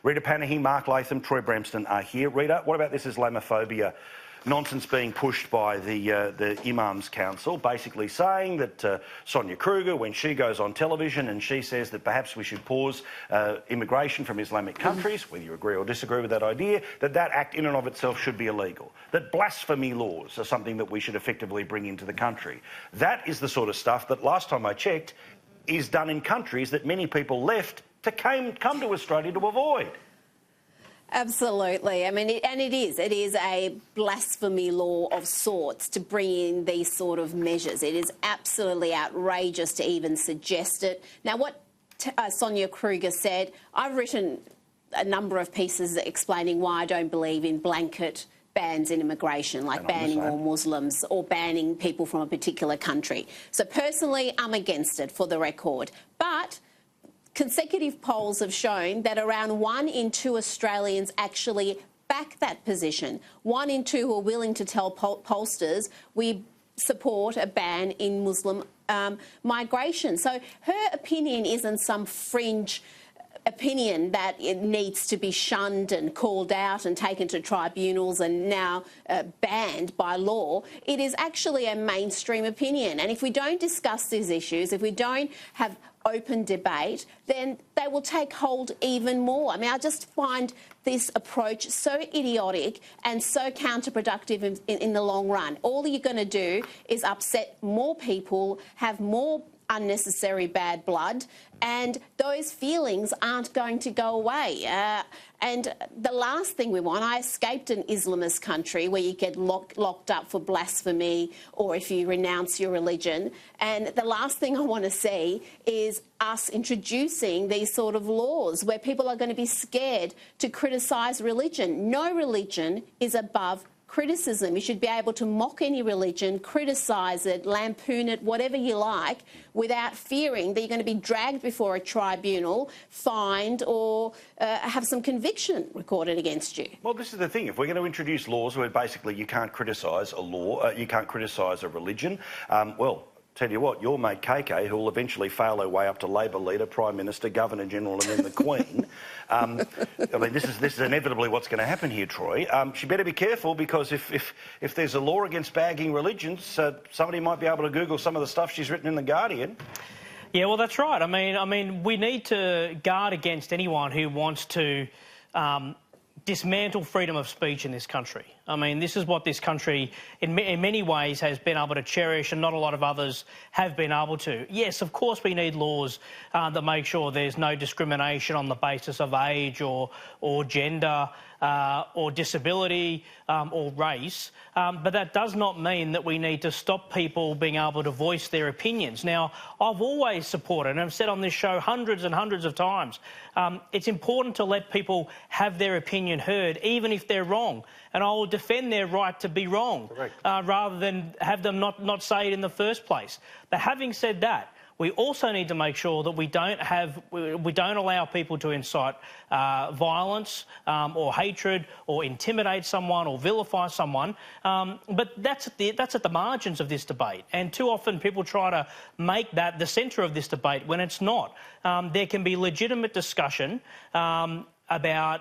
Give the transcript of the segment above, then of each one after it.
Rita Panahi, Mark Latham, Troy Bramston are here. Rita, what about this Islamophobia nonsense being pushed by the Imams Council, basically saying that Sonia Kruger, when she goes on television and she says that perhaps we should pause immigration from Islamic countries, whether you agree or disagree with that idea, that act in and of itself should be illegal, that blasphemy laws are something that we should effectively bring into the country. That is the sort of stuff that, last time I checked, is done in countries that many people left to come to Australia to avoid. Absolutely. I mean, it is a blasphemy law of sorts to bring in these sort of measures. It is absolutely outrageous to even suggest it. Now, what Sonia Kruger said, I've written a number of pieces explaining why I don't believe in blanket bans in immigration, like banning all Muslims or banning people from a particular country. So personally, I'm against it, for the record. But consecutive polls have shown that around 1 in 2 Australians actually back that position. 1 in 2 who are willing to tell pollsters we support a ban in Muslim migration. So her opinion isn't some fringe opinion that it needs to be shunned and called out and taken to tribunals and now banned by law. It is actually a mainstream opinion. And if we don't discuss these issues, if we don't have open debate, then they will take hold even more. I mean, I just find this approach so idiotic and so counterproductive in the long run. All you're going to do is upset more people, have more unnecessary bad blood, and those feelings aren't going to go away. And the last thing we want, I escaped an Islamist country where you get locked up for blasphemy or if you renounce your religion. And the last thing I want to see is us introducing these sort of laws where people are going to be scared to criticise religion. No religion is above criticism. You should be able to mock any religion, criticise it, lampoon it, whatever you like, without fearing that you're going to be dragged before a tribunal, fined, or have some conviction recorded against you. Well, this is the thing. If we're going to introduce laws where basically you can't criticise a law, you can't criticise a religion, well, tell you what, your mate KK, who will eventually fail her way up to Labor leader, Prime Minister, Governor-General and then the Queen. I mean, this is inevitably what's going to happen here, Troy. She better be careful, because if there's a law against bagging religions, somebody might be able to Google some of the stuff she's written in The Guardian. Yeah, well, that's right. I mean, we need to guard against anyone who wants to dismantle freedom of speech in this country. I mean, this is what this country, in many ways, has been able to cherish, and not a lot of others have been able to. Yes, of course, we need laws that make sure there's no discrimination on the basis of age or gender or disability or race, but that does not mean that we need to stop people being able to voice their opinions. Now, I've always supported, and I've said on this show hundreds and hundreds of times, it's important to let people have their opinion heard, even if they're wrong. And I will defend their right to be wrong, rather than have them not say it in the first place. But having said that, we also need to make sure that we don't allow people to incite violence or hatred or intimidate someone or vilify someone. But that's at the margins of this debate. And too often people try to make that the centre of this debate when it's not. There can be legitimate discussion about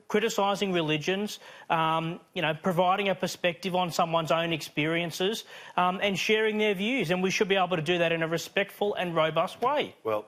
criticising religions, providing a perspective on someone's own experiences and sharing their views. And we should be able to do that in a respectful and robust way. Well,